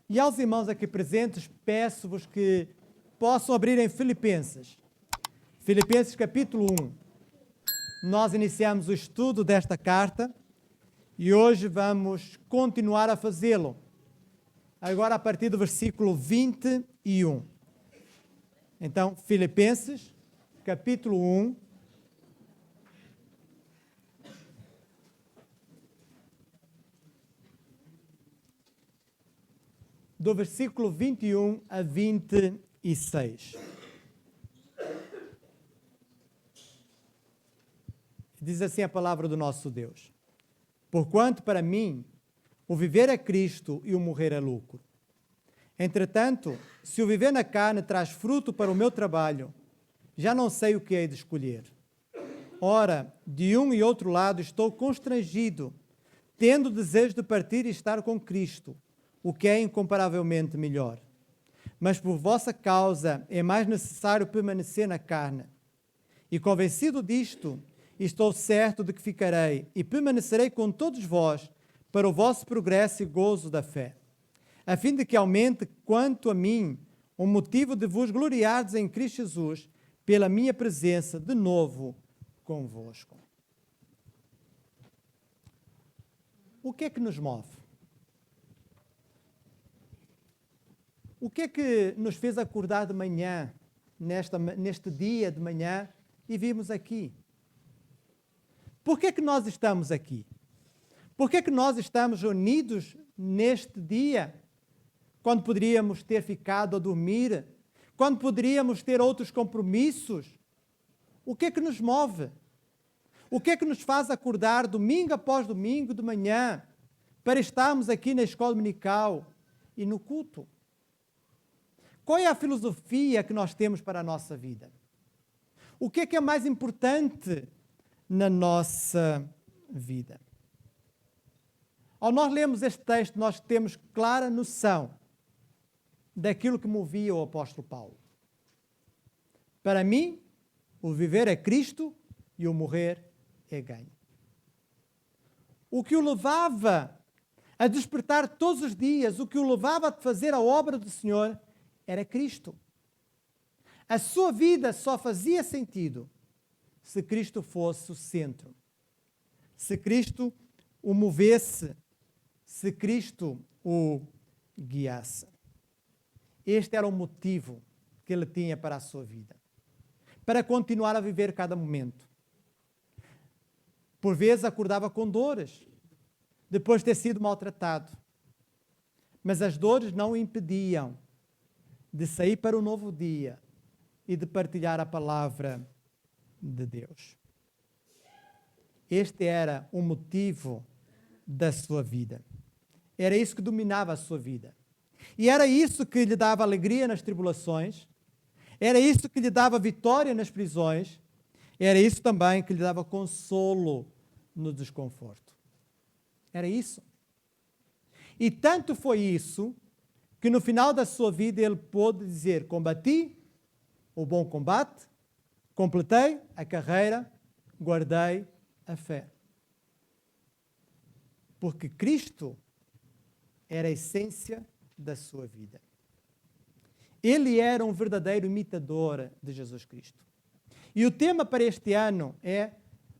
E aos irmãos aqui presentes, peço-vos que possam abrir em Filipenses. Filipenses capítulo 1. Nós iniciamos o estudo desta carta e hoje vamos continuar a fazê-lo. Agora a partir do versículo 21. Então, Filipenses capítulo 1. Do versículo 21 a 26. Diz assim a palavra do nosso Deus: Porquanto para mim o viver é Cristo e o morrer é lucro. Entretanto, se o viver na carne traz fruto para o meu trabalho, já não sei o que hei de escolher. Ora, de um e outro lado estou constrangido, tendo desejo de partir e estar com Cristo, o que é incomparavelmente melhor. Mas por vossa causa é mais necessário permanecer na carne. E convencido disto, estou certo de que ficarei e permanecerei com todos vós para o vosso progresso e gozo da fé, a fim de que aumente, quanto a mim, o motivo de vos gloriardes em Cristo Jesus, pela minha presença de novo convosco. O que é que nos move? O que é que nos fez acordar de manhã, neste dia de manhã, e vimos aqui? Por que é que nós estamos aqui? Por que é que nós estamos unidos neste dia, quando poderíamos ter ficado a dormir, quando poderíamos ter outros compromissos? O que é que nos move? O que é que nos faz acordar domingo após domingo de manhã para estarmos aqui na escola dominical e no culto? Qual é a filosofia que nós temos para a nossa vida? O que é mais importante na nossa vida? Ao nós lermos este texto, nós temos clara noção daquilo que movia o apóstolo Paulo. Para mim, o viver é Cristo e o morrer é ganho. O que o levava a despertar todos os dias, o que o levava a fazer a obra do Senhor, era Cristo. A sua vida só fazia sentido se Cristo fosse o centro, se Cristo o movesse, se Cristo o guiasse. Este era o motivo que ele tinha para a sua vida, para continuar a viver cada momento. Por vezes acordava com dores, depois de ter sido maltratado, mas as dores não o impediam de sair para o novo dia e de partilhar a palavra de Deus. Este era o motivo da sua vida. Era isso que dominava a sua vida. E era isso que lhe dava alegria nas tribulações, era isso que lhe dava vitória nas prisões, era isso também que lhe dava consolo no desconforto. Era isso. E tanto foi isso que no final da sua vida ele pôde dizer: combati o bom combate, completei a carreira, guardei a fé. Porque Cristo era a essência da sua vida. Ele era um verdadeiro imitador de Jesus Cristo. E o tema para este ano é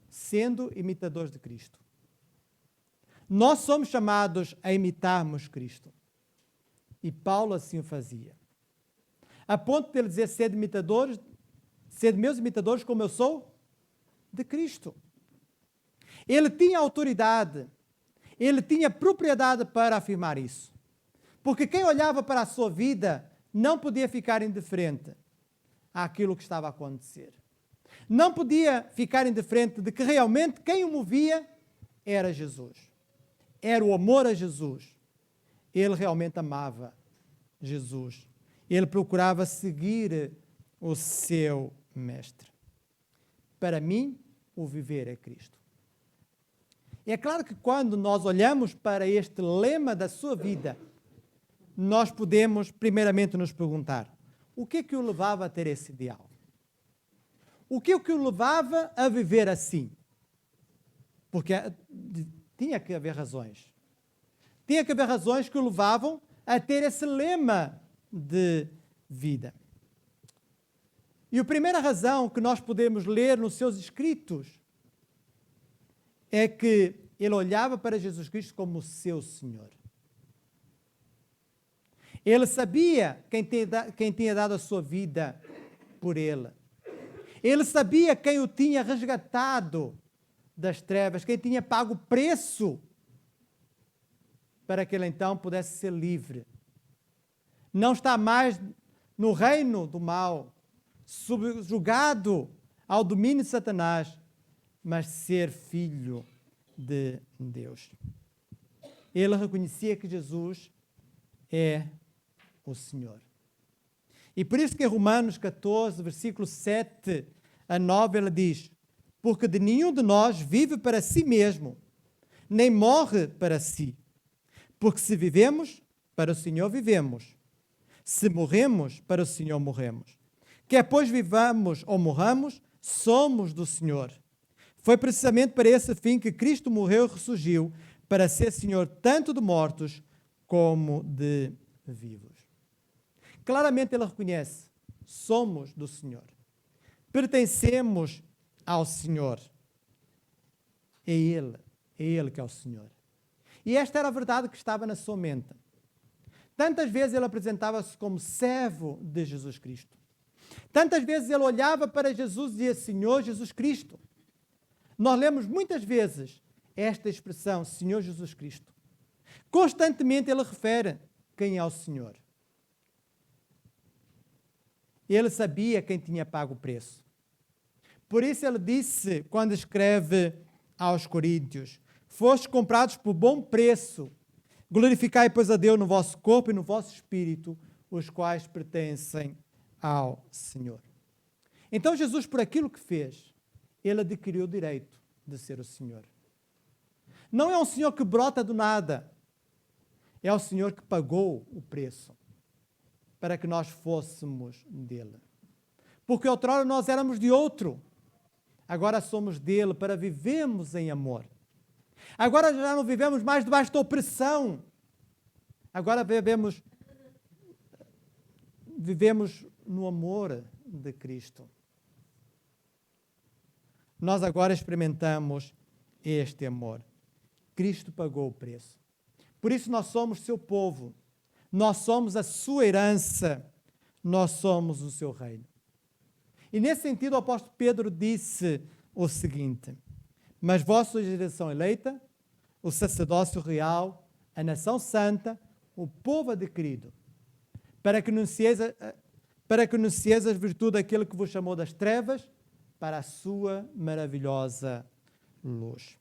sendo imitadores de Cristo. Nós somos chamados a imitarmos Cristo. E Paulo assim o fazia. A ponto de ele dizer: sede meus imitadores como eu sou de Cristo. Ele tinha autoridade, ele tinha propriedade para afirmar isso. Porque quem olhava para a sua vida não podia ficar indiferente àquilo que estava a acontecer. Não podia ficar indiferente de que realmente quem o movia era Jesus. Era o amor a Jesus. Ele realmente amava Jesus. Ele procurava seguir o seu mestre. Para mim, o viver é Cristo. E é claro que quando nós olhamos para este lema da sua vida, nós podemos primeiramente nos perguntar: o que é que o levava a ter esse ideal? O que é que o levava a viver assim? Porque tinha que haver razões. Tinha que haver razões que o levavam a ter esse lema de vida. E a primeira razão que nós podemos ler nos seus escritos é que ele olhava para Jesus Cristo como o seu Senhor. Ele sabia quem tinha dado a sua vida por ele. Ele sabia quem o tinha resgatado das trevas, quem tinha pago o preço para que ele então pudesse ser livre. Não está mais no reino do mal, subjugado ao domínio de Satanás, mas ser filho de Deus. Ele reconhecia que Jesus é o Senhor. E por isso que em Romanos 14, versículo 7 a 9, ele diz: porque de nenhum de nós vive para si mesmo, nem morre para si. Porque se vivemos, para o Senhor vivemos. Se morremos, para o Senhor morremos. Quer pois vivamos ou morramos, somos do Senhor. Foi precisamente para esse fim que Cristo morreu e ressurgiu, para ser Senhor tanto de mortos como de vivos. Claramente ele reconhece, somos do Senhor. Pertencemos ao Senhor. É Ele que é o Senhor. E esta era a verdade que estava na sua mente. Tantas vezes ele apresentava-se como servo de Jesus Cristo. Tantas vezes ele olhava para Jesus e dizia: Senhor Jesus Cristo. Nós lemos muitas vezes esta expressão, Senhor Jesus Cristo. Constantemente ele refere quem é o Senhor. Ele sabia quem tinha pago o preço. Por isso ele disse, quando escreve aos Coríntios: fostes comprados por bom preço, glorificai, pois, a Deus no vosso corpo e no vosso espírito, os quais pertencem ao Senhor. Então Jesus, por aquilo que fez, ele adquiriu o direito de ser o Senhor. Não é um Senhor que brota do nada, é o Senhor que pagou o preço para que nós fôssemos dele. Porque outrora nós éramos de outro, agora somos dele para vivermos em amor. Agora já não vivemos mais debaixo da opressão, agora vivemos no amor de Cristo. Nós agora experimentamos este amor. Cristo pagou o preço. Por isso nós somos seu povo, nós somos a sua herança, nós somos o seu reino. E nesse sentido o apóstolo Pedro disse o seguinte: mas vós sois a geração eleita, o sacerdócio real, a nação santa, o povo adquirido, para que anuncieis as virtudes daquele que vos chamou das trevas para a sua maravilhosa luz.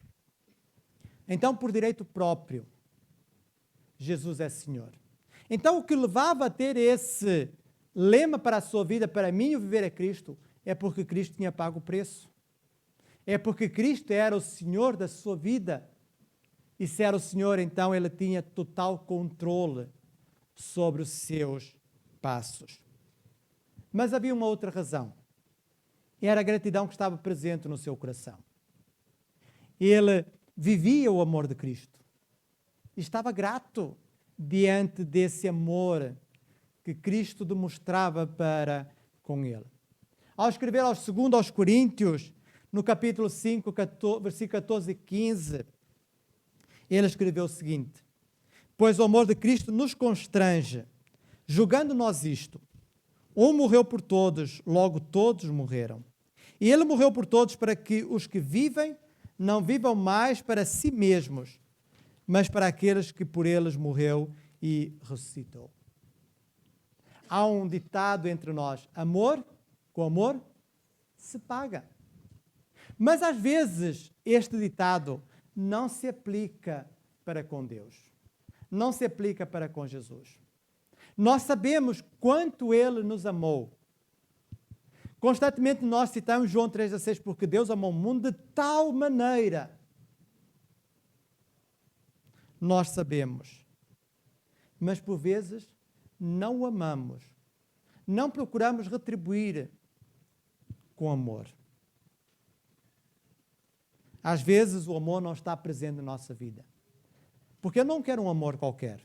Então, por direito próprio, Jesus é Senhor. Então, o que levava a ter esse lema para a sua vida, para mim o viver é Cristo, é porque Cristo tinha pago o preço. É porque Cristo era o Senhor da sua vida. E se era o Senhor, então ele tinha total controle sobre os seus passos. Mas havia uma outra razão. Era a gratidão que estava presente no seu coração. Ele vivia o amor de Cristo. E estava grato diante desse amor que Cristo demonstrava para com ele. Ao escrever aos Coríntios, no capítulo 5, versículo 14 e 15, ele escreveu o seguinte: pois o amor de Cristo nos constrange, julgando nós isto: um morreu por todos, logo todos morreram. E ele morreu por todos para que os que vivem não vivam mais para si mesmos, mas para aqueles que por eles morreu e ressuscitou. Há um ditado entre nós: amor com amor se paga. Mas às vezes este ditado não se aplica para com Deus, não se aplica para com Jesus. Nós sabemos quanto Ele nos amou. Constantemente nós citamos João 3,16, porque Deus amou o mundo de tal maneira. Nós sabemos, mas por vezes não o amamos, não procuramos retribuir com amor. Às vezes o amor não está presente na nossa vida. Porque eu não quero um amor qualquer.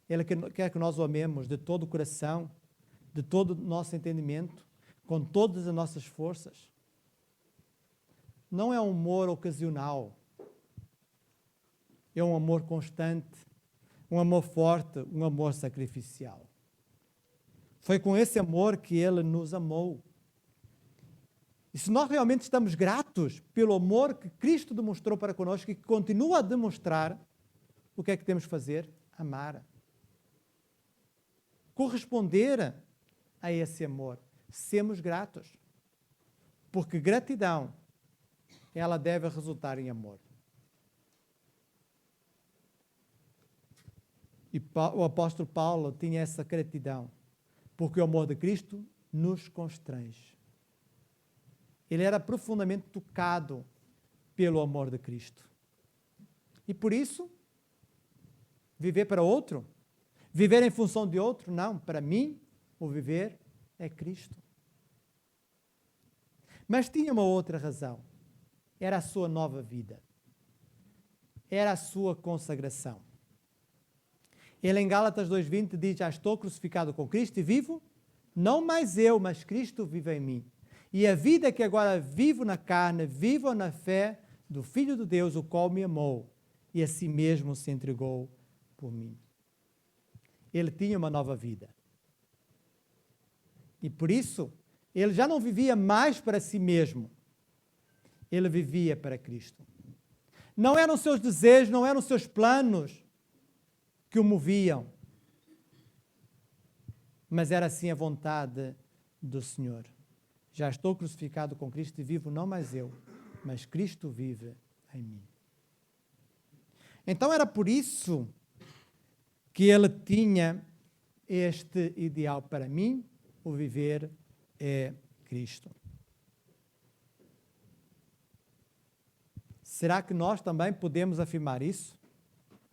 Ele quer que nós o amemos de todo o coração, de todo o nosso entendimento, com todas as nossas forças. Não é um amor ocasional. É um amor constante, um amor forte, um amor sacrificial. Foi com esse amor que Ele nos amou. E se nós realmente estamos gratos pelo amor que Cristo demonstrou para conosco e que continua a demonstrar, o que é que temos que fazer? Amar. Corresponder a esse amor. Sermos gratos. Porque gratidão, ela deve resultar em amor. E o apóstolo Paulo tinha essa gratidão, porque o amor de Cristo nos constrange. Ele era profundamente tocado pelo amor de Cristo. E por isso, viver para outro, viver em função de outro, não. Para mim, o viver é Cristo. Mas tinha uma outra razão. Era a sua nova vida. Era a sua consagração. Ele em Gálatas 2:20 diz: já estou crucificado com Cristo e vivo, não mais eu, mas Cristo vive em mim. E a vida que agora vivo na carne, vivo na fé do Filho de Deus, o qual me amou e a si mesmo se entregou por mim. Ele tinha uma nova vida. E por isso, ele já não vivia mais para si mesmo. Ele vivia para Cristo. Não eram seus desejos, não eram seus planos que o moviam, mas era assim a vontade do Senhor. Já estou crucificado com Cristo e vivo não mais eu, mas Cristo vive em mim. Então era por isso que ele tinha este ideal. Para mim, o viver é Cristo. Será que nós também podemos afirmar isso?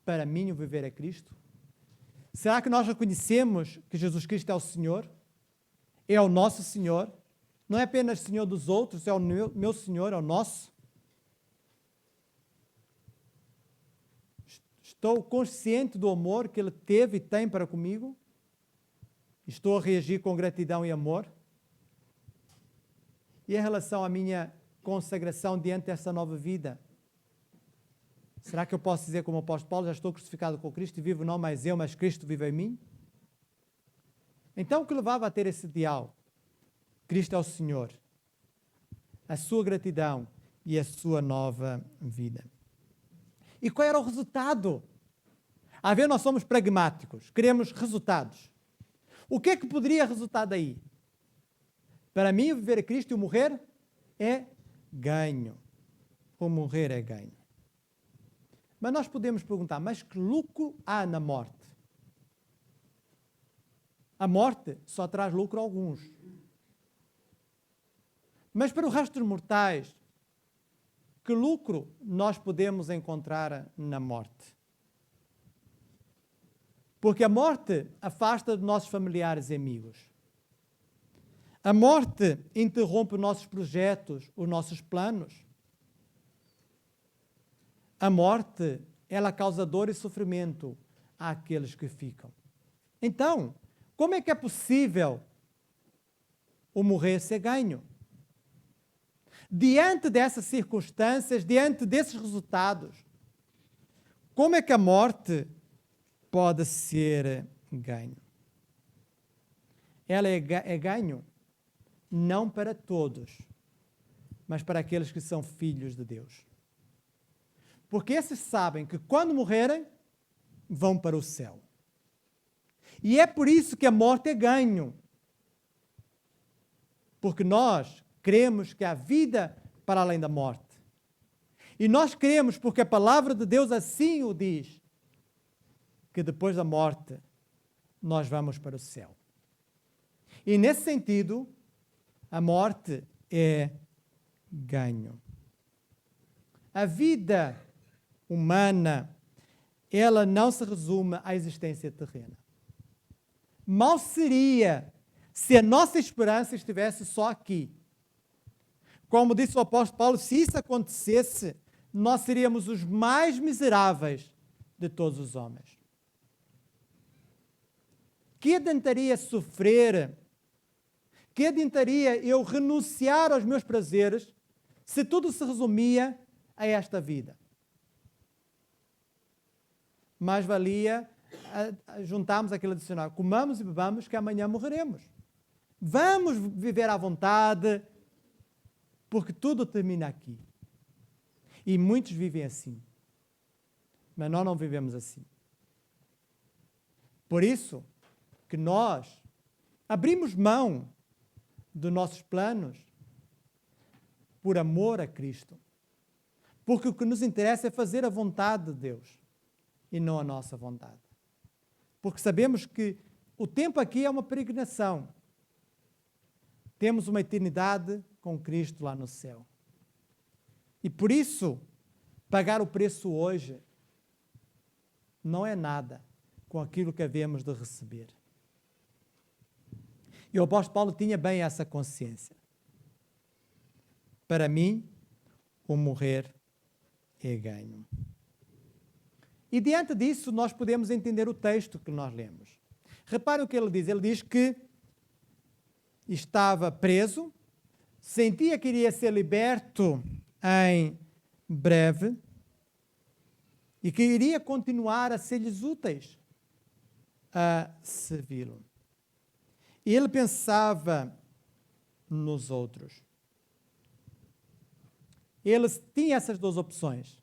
Para mim, o viver é Cristo? Será que nós reconhecemos que Jesus Cristo é o Senhor? É o nosso Senhor? Não é apenas Senhor dos outros, é o meu Senhor, é o nosso? Estou consciente do amor que Ele teve e tem para comigo? Estou a reagir com gratidão e amor? E em relação à minha consagração diante dessa nova vida? Será que eu posso dizer como o apóstolo Paulo, já estou crucificado com Cristo e vivo não mais eu, mas Cristo vive em mim? Então o que levava a ter esse ideal? Cristo é o Senhor, a sua gratidão e a sua nova vida. E qual era o resultado? A ver, nós somos pragmáticos, queremos resultados. O que é que poderia resultar daí? Para mim, o viver a Cristo e o morrer é ganho. O morrer é ganho. Mas nós podemos perguntar, mas que lucro há na morte? A morte só traz lucro a alguns. Mas para o resto dos mortais, que lucro nós podemos encontrar na morte? Porque a morte afasta de nossos familiares e amigos. A morte interrompe os nossos projetos, os nossos planos. A morte, ela causa dor e sofrimento àqueles que ficam. Então, como é que é possível o morrer ser ganho? Diante dessas circunstâncias, diante desses resultados, como é que a morte pode ser ganho? Ela é ganho não para todos, mas para aqueles que são filhos de Deus. Porque esses sabem que quando morrerem, vão para o céu. E é por isso que a morte é ganho. Porque nós cremos que há vida para além da morte. E nós cremos, porque a palavra de Deus assim o diz, que depois da morte nós vamos para o céu. E nesse sentido, a morte é ganho. A vida humana, ela não se resume à existência terrena. Mal seria se a nossa esperança estivesse só aqui. Como disse o apóstolo Paulo, se isso acontecesse, nós seríamos os mais miseráveis de todos os homens. Que adiantaria sofrer? Que adiantaria eu renunciar aos meus prazeres se tudo se resumia a esta vida? Mais valia juntarmos aquele adicional. Comamos e bebamos que amanhã morreremos. Vamos viver à vontade, porque tudo termina aqui. E muitos vivem assim. Mas nós não vivemos assim. Por isso que nós abrimos mão dos nossos planos por amor a Cristo. Porque o que nos interessa é fazer a vontade de Deus e não a nossa vontade. Porque sabemos que o tempo aqui é uma peregrinação. Temos uma eternidade com Cristo lá no céu. E por isso, pagar o preço hoje não é nada com aquilo que havemos de receber. E o apóstolo Paulo tinha bem essa consciência. Para mim, o morrer é ganho. E diante disso, nós podemos entender o texto que nós lemos. Reparem o que ele diz. Ele diz que estava preso, sentia que iria ser liberto em breve e que iria continuar a ser-lhes úteis a servi-lo. E ele pensava nos outros. Ele tinha essas duas opções: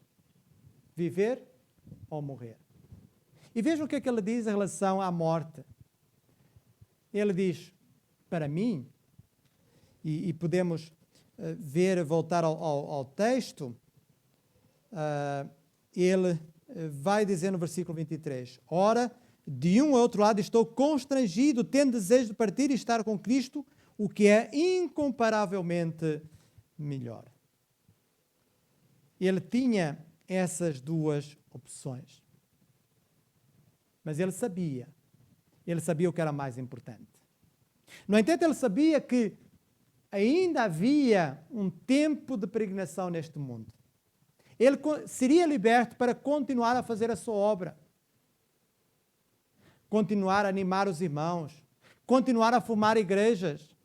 viver ou morrer. E vejam o que é que ele diz em relação à morte. Ele diz, para mim, e podemos voltar ao texto, ele vai dizer no versículo 23, ora, de um ou outro lado estou constrangido, tendo desejo de partir e estar com Cristo, o que é incomparavelmente melhor. Ele tinha essas duas opções. Mas ele sabia o que era mais importante. No entanto, ele sabia que ainda havia um tempo de peregrinação neste mundo. Ele seria liberto para continuar a fazer a sua obra. Continuar a animar os irmãos. Continuar a formar igrejas.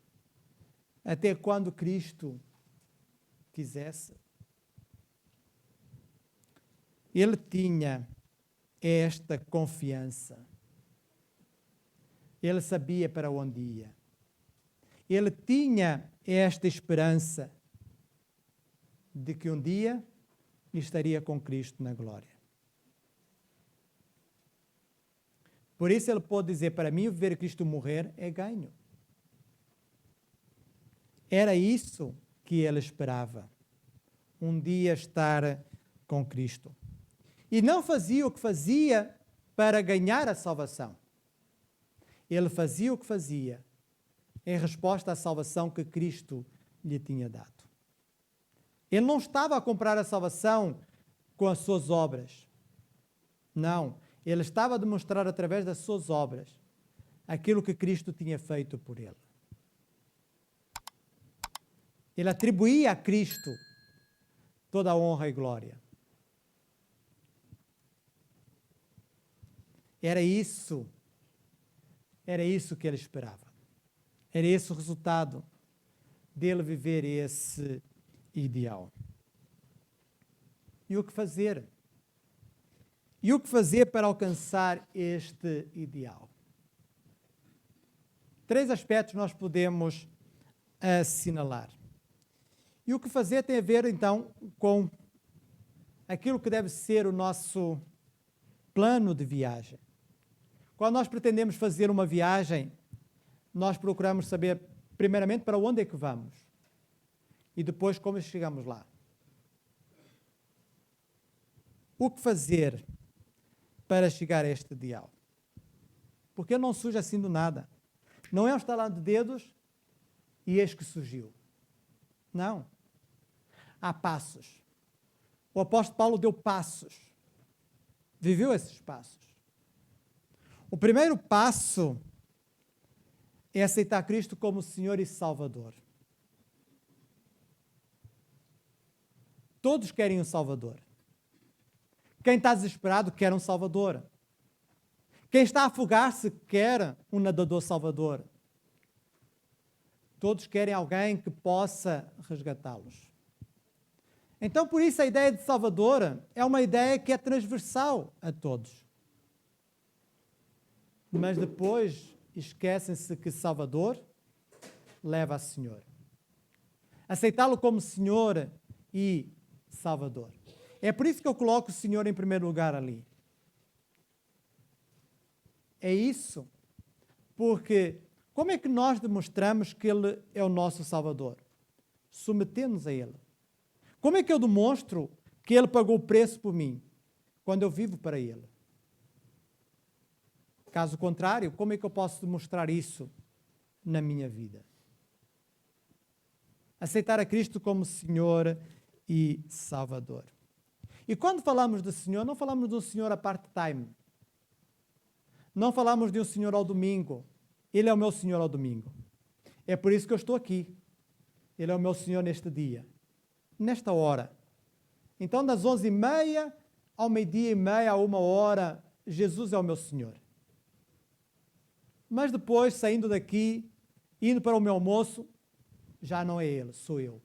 Até quando Cristo quisesse. Ele tinha esta confiança. Ele sabia para onde ia. Ele tinha esta esperança de que um dia estaria com Cristo na glória. Por isso ele pode dizer, para mim, ver Cristo morrer é ganho. Era isso que ele esperava. Um dia estar com Cristo. E não fazia o que fazia para ganhar a salvação. Ele fazia o que fazia em resposta à salvação que Cristo lhe tinha dado. Ele não estava a comprar a salvação com as suas obras. Não. Ele estava a demonstrar através das suas obras aquilo que Cristo tinha feito por ele. Ele atribuía a Cristo toda a honra e glória. Era isso que ele esperava. Era esse o resultado dele viver esse ideal. E o que fazer? E o que fazer para alcançar este ideal? 3 aspectos nós podemos assinalar. E o que fazer tem a ver, então, com aquilo que deve ser o nosso plano de viagem. Quando nós pretendemos fazer uma viagem, nós procuramos saber, primeiramente, para onde é que vamos e depois como chegamos lá. O que fazer para chegar a este ideal? Porque não surge assim do nada. Não é um estalar de dedos e eis que surgiu. Não. Há passos. O apóstolo Paulo deu passos. Viveu esses passos. O primeiro passo é aceitar Cristo como Senhor e Salvador. Todos querem um Salvador. Quem está desesperado quer um Salvador. Quem está a afogar-se quer um nadador salvador. Todos querem alguém que possa resgatá-los. Então, por isso, a ideia de Salvador é uma ideia que é transversal a todos. Mas depois esquecem-se que Salvador leva a Senhor. Aceitá-lo como Senhor e Salvador. É por isso que eu coloco o Senhor em primeiro lugar ali. É isso. Porque como é que nós demonstramos que Ele é o nosso Salvador? Submetendo-nos a Ele. Como é que eu demonstro que Ele pagou o preço por mim? Quando eu vivo para Ele. Caso contrário, como é que eu posso demonstrar isso na minha vida? Aceitar a Cristo como Senhor e Salvador. E quando falamos de Senhor, não falamos de um Senhor a part-time. Não falamos de um Senhor ao domingo. Ele é o meu Senhor ao domingo. É por isso que eu estou aqui. Ele é o meu Senhor neste dia. Nesta hora. Então, das 11h30 ao meio-dia e meia, a 1h, Jesus é o meu Senhor. Mas depois, saindo daqui, indo para o meu almoço, já não é Ele, sou eu.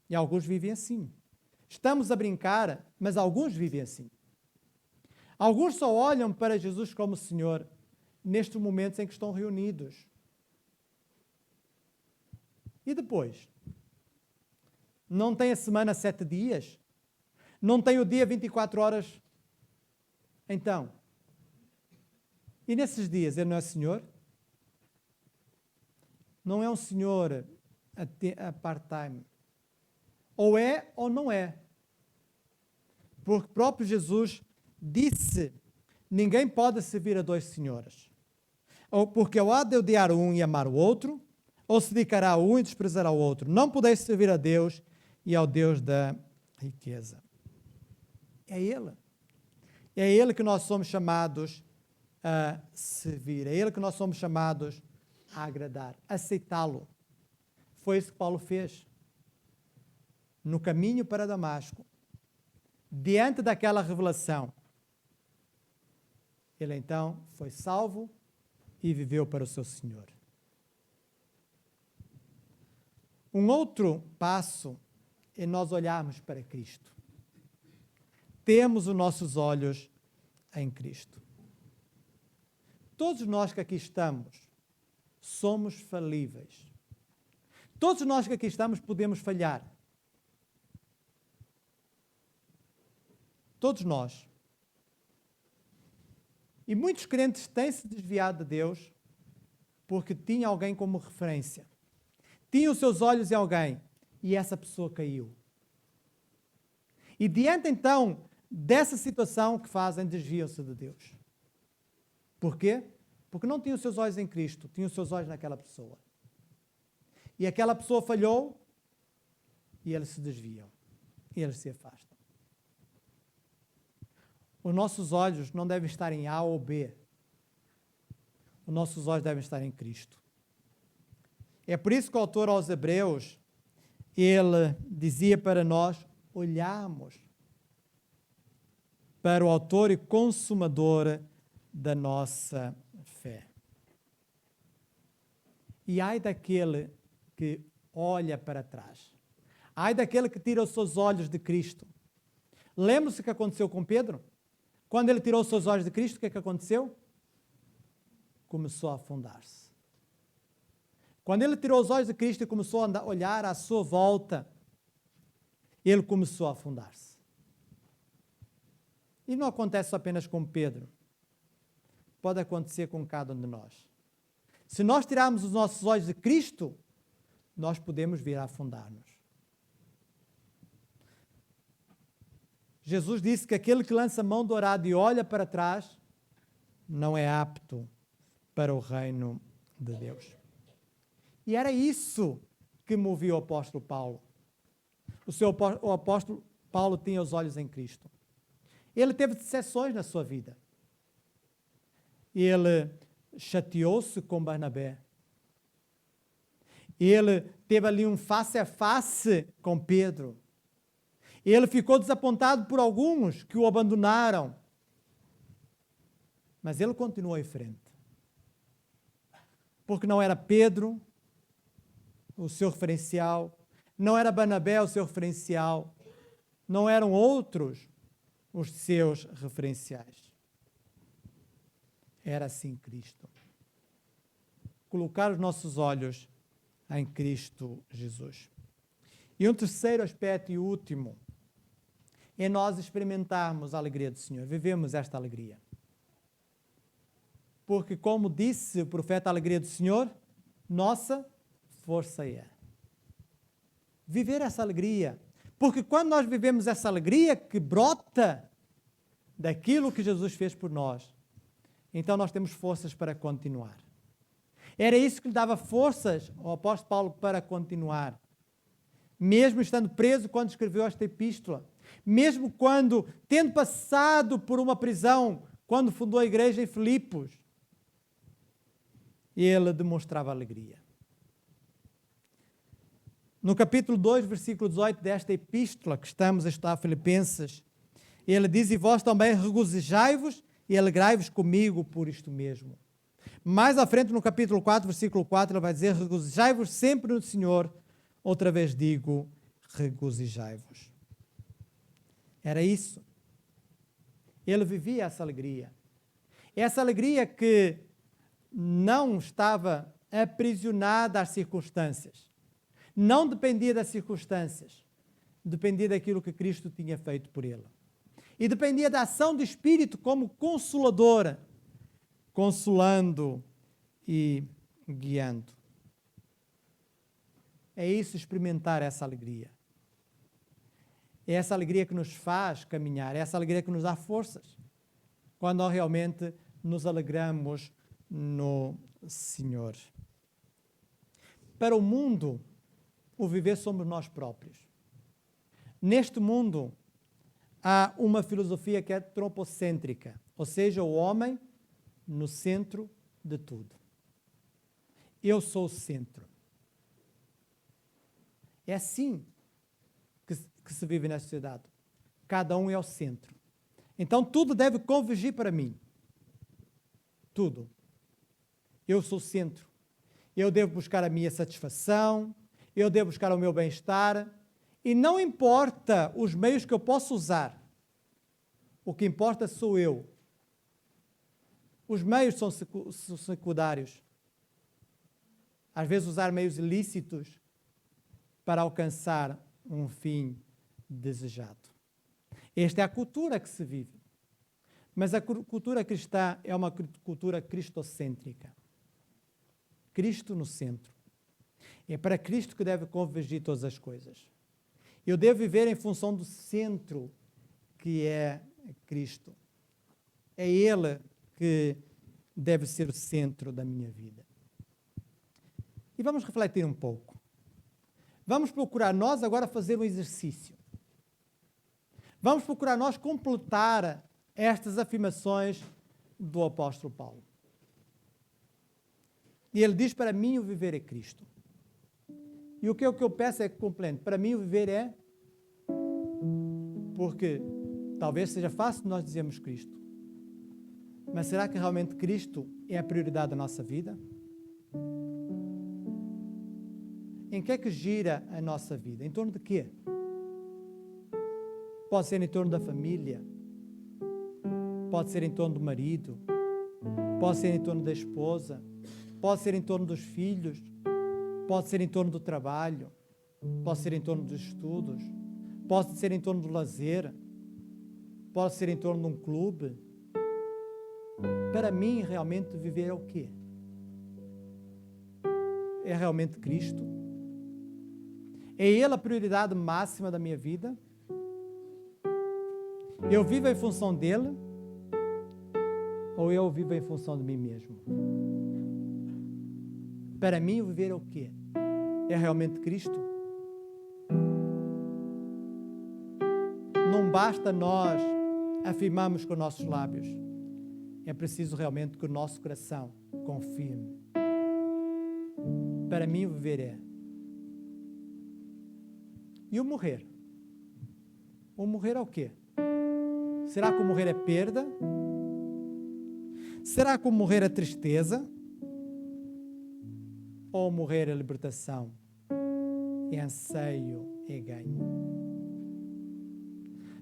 E alguns vivem assim. Estamos a brincar, mas alguns vivem assim. Alguns só olham para Jesus como Senhor nestes momentos em que estão reunidos. E depois? Não tem a semana 7 dias? Não tem o dia 24 horas? Então, e nesses dias Ele não é Senhor? Não é um Senhor a part-time. Ou é ou não é. Porque o próprio Jesus disse, ninguém pode servir a dois senhores. Ou porque ou há de odiar um e amar o outro, ou se dedicará a um e desprezará o outro. Não podeis servir a Deus e ao Deus da riqueza. É Ele. É Ele que nós somos chamados a servir. É Ele que nós somos chamados a agradar, aceitá-lo. Foi isso que Paulo fez. No caminho para Damasco, diante daquela revelação, ele então foi salvo e viveu para o seu Senhor. Um outro passo é nós olharmos para Cristo. Temos os nossos olhos em Cristo. Todos nós que aqui estamos somos falíveis. Todos nós que aqui estamos podemos falhar. Todos nós. E muitos crentes têm se desviado de Deus porque tinha alguém como referência. Tinha os seus olhos em alguém e essa pessoa caiu. E diante então dessa situação, o que fazem? Desviam-se de Deus. Por quê? Porque não tinham os seus olhos em Cristo, tinham os seus olhos naquela pessoa. E aquela pessoa falhou e eles se desviam. E eles se afastam. Os nossos olhos não devem estar em A ou B. Os nossos olhos devem estar em Cristo. É por isso que o autor aos Hebreus, ele dizia para nós olharmos para o autor e consumador da nossa fé. E ai daquele que olha para trás. Ai daquele que tira os seus olhos de Cristo. Lembra-se o que aconteceu com Pedro? Quando ele tirou os seus olhos de Cristo, o que é que aconteceu? Começou a afundar-se. Quando ele tirou os olhos de Cristo e começou a olhar à sua volta, ele começou a afundar-se. E não acontece apenas com Pedro. Pode acontecer com cada um de nós. Se nós tirarmos os nossos olhos de Cristo, nós podemos vir a afundar-nos. Jesus disse que aquele que lança a mão do arado e olha para trás não é apto para o reino de Deus. E era isso que movia o apóstolo Paulo. O apóstolo Paulo tinha os olhos em Cristo. Ele teve decepções na sua vida. Ele chateou-se com Barnabé. Ele teve ali um face a face com Pedro. Ele ficou desapontado por alguns que o abandonaram. Mas ele continuou em frente. Porque não era Pedro o seu referencial, não era Barnabé o seu referencial, não eram outros os seus referenciais. Era assim Cristo. Colocar os nossos olhos em Cristo Jesus. E um terceiro aspecto e último é nós experimentarmos a alegria do Senhor, vivemos esta alegria. Porque, como disse o profeta, a alegria do Senhor, nossa força é. Viver essa alegria. Porque quando nós vivemos essa alegria que brota daquilo que Jesus fez por nós, então nós temos forças para continuar. Era isso que lhe dava forças ao apóstolo Paulo para continuar. Mesmo estando preso quando escreveu esta epístola, mesmo quando, tendo passado por uma prisão, quando fundou a igreja em Filipos, ele demonstrava alegria. No capítulo 2, versículo 18 desta epístola que estamos a estudar, Filipenses, ele diz: e vós também regozijai-vos e alegrai-vos comigo por isto mesmo. Mais à frente, no capítulo 4, versículo 4, ele vai dizer: regozijai-vos sempre no Senhor. Outra vez digo, regozijai-vos. Era isso. Ele vivia essa alegria. Essa alegria que não estava aprisionada às circunstâncias. Não dependia das circunstâncias. Dependia daquilo que Cristo tinha feito por ele. E dependia da ação do Espírito como consoladora, consolando e guiando. É isso, experimentar essa alegria. É essa alegria que nos faz caminhar, é essa alegria que nos dá forças, quando nós realmente nos alegramos no Senhor. Para o mundo, o viver somos nós próprios. Neste mundo, há uma filosofia que é antropocêntrica, ou seja, o homem no centro de tudo. Eu sou o centro. É assim que se vive na sociedade. Cada um é o centro. Então tudo deve convergir para mim. Tudo. Eu sou o centro. Eu devo buscar a minha satisfação, eu devo buscar o meu bem-estar, e não importa os meios que eu posso usar. O que importa sou eu. Os meios são secundários. Às vezes usar meios ilícitos para alcançar um fim desejado. Esta é a cultura que se vive. Mas a cultura cristã é uma cultura cristocêntrica. Cristo no centro. É para Cristo que deve convergir todas as coisas. Eu devo viver em função do centro que é Cristo. É Ele que deve ser o centro da minha vida. E vamos refletir um pouco. Vamos procurar nós agora fazer um exercício. Vamos procurar nós completar estas afirmações do apóstolo Paulo. E ele diz: para mim o viver é Cristo. E o que eu peço é que complemente. Para mim o viver é... Porque talvez seja fácil nós dizermos Cristo. Mas será que realmente Cristo é a prioridade da nossa vida? Em que é que gira a nossa vida? Em torno de quê? Pode ser em torno da família, pode ser em torno do marido, pode ser em torno da esposa, pode ser em torno dos filhos, pode ser em torno do trabalho, pode ser em torno dos estudos, pode ser em torno do lazer, pode ser em torno de um clube. Para mim, realmente, viver é o quê? É realmente Cristo? É Ele a prioridade máxima da minha vida? Eu vivo em função dEle? Ou eu vivo em função de mim mesmo? Para mim, o viver é o quê? É realmente Cristo? Não basta nós afirmarmos com nossos lábios. É preciso realmente que o nosso coração confirme. Para mim, o viver é. E o morrer? O morrer é o quê? Será que o morrer é perda? Será que o morrer é tristeza? Ou morrer é libertação? É anseio, é ganho?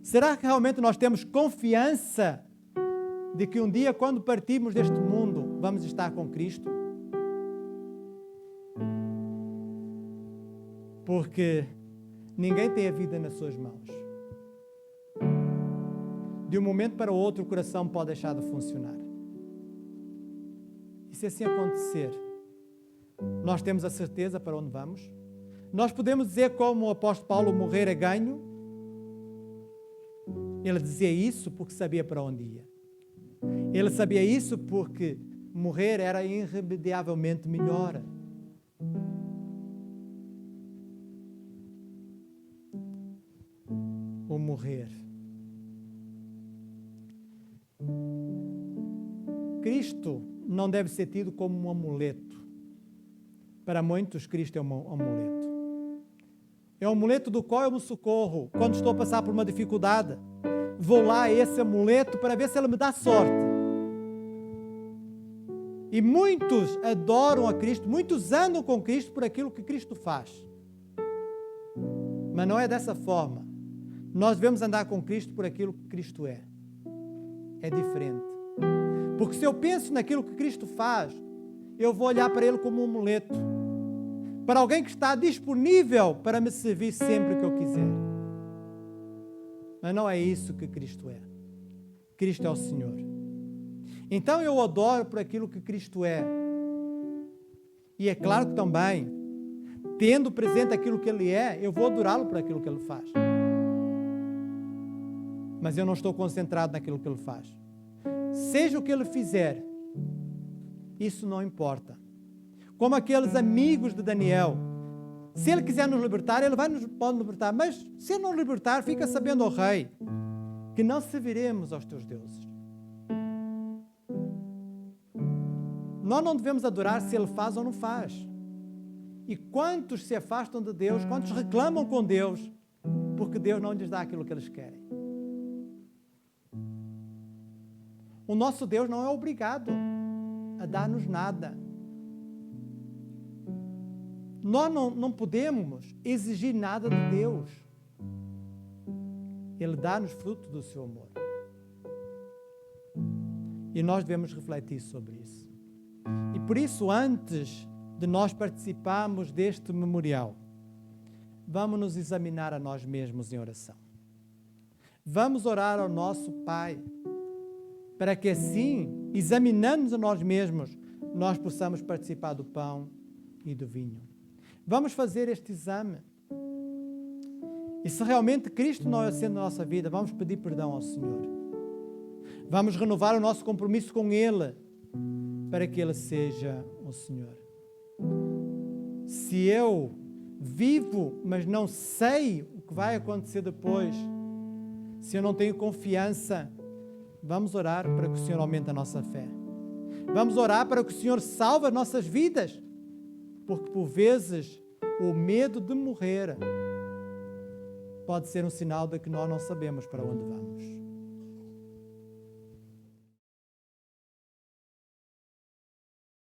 Será que realmente nós temos confiança de que um dia, quando partirmos deste mundo, vamos estar com Cristo? Porque ninguém tem a vida nas suas mãos. De um momento para o outro, o coração pode deixar de funcionar. E se assim acontecer, nós temos a certeza para onde vamos? Nós podemos dizer, como o apóstolo Paulo, morrer é ganho? Ele dizia isso porque sabia para onde ia. Ele sabia isso porque morrer era irremediavelmente melhor. O morrer. Cristo não deve ser tido como um amuleto. Para muitos, Cristo é um amuleto. É um amuleto do qual eu me socorro quando estou a passar por uma dificuldade. Vou lá a esse amuleto para ver se ele me dá sorte. E muitos adoram a Cristo, muitos andam com Cristo por aquilo que Cristo faz. Mas não é dessa forma. Nós devemos andar com Cristo por aquilo que Cristo é. É diferente. Porque se eu penso naquilo que Cristo faz, eu vou olhar para Ele como um amuleto. Para alguém que está disponível para me servir sempre que eu quiser. Mas não é isso que Cristo é. Cristo é o Senhor. Então eu adoro por aquilo que Cristo é. E é claro que também, tendo presente aquilo que Ele é, eu vou adorá-lo por aquilo que Ele faz. Mas eu não estou concentrado naquilo que Ele faz. Seja o que Ele fizer, isso não importa. Como aqueles amigos de Daniel. Se Ele quiser nos libertar, Ele pode nos libertar. Mas se Ele não libertar, fica sabendo, ó Rei, que não serviremos aos teus deuses. Nós não devemos adorar se Ele faz ou não faz. E quantos se afastam de Deus, quantos reclamam com Deus, porque Deus não lhes dá aquilo que eles querem. O nosso Deus não é obrigado a dar-nos nada. Nós não podemos exigir nada de Deus. Ele dá-nos fruto do seu amor. E nós devemos refletir sobre isso. E por isso, antes de nós participarmos deste memorial, vamos nos examinar a nós mesmos em oração. Vamos orar ao nosso Pai, para que assim, examinando-nos a nós mesmos, nós possamos participar do pão e do vinho. Vamos fazer este exame. E se realmente Cristo não é o centro da nossa vida, vamos pedir perdão ao Senhor. Vamos renovar o nosso compromisso com Ele, para que Ele seja o Senhor. Se eu vivo, mas não sei o que vai acontecer depois, se eu não tenho confiança, vamos orar para que o Senhor aumente a nossa fé. Vamos orar para que o Senhor salve as nossas vidas, porque por vezes o medo de morrer pode ser um sinal de que nós não sabemos para onde vamos.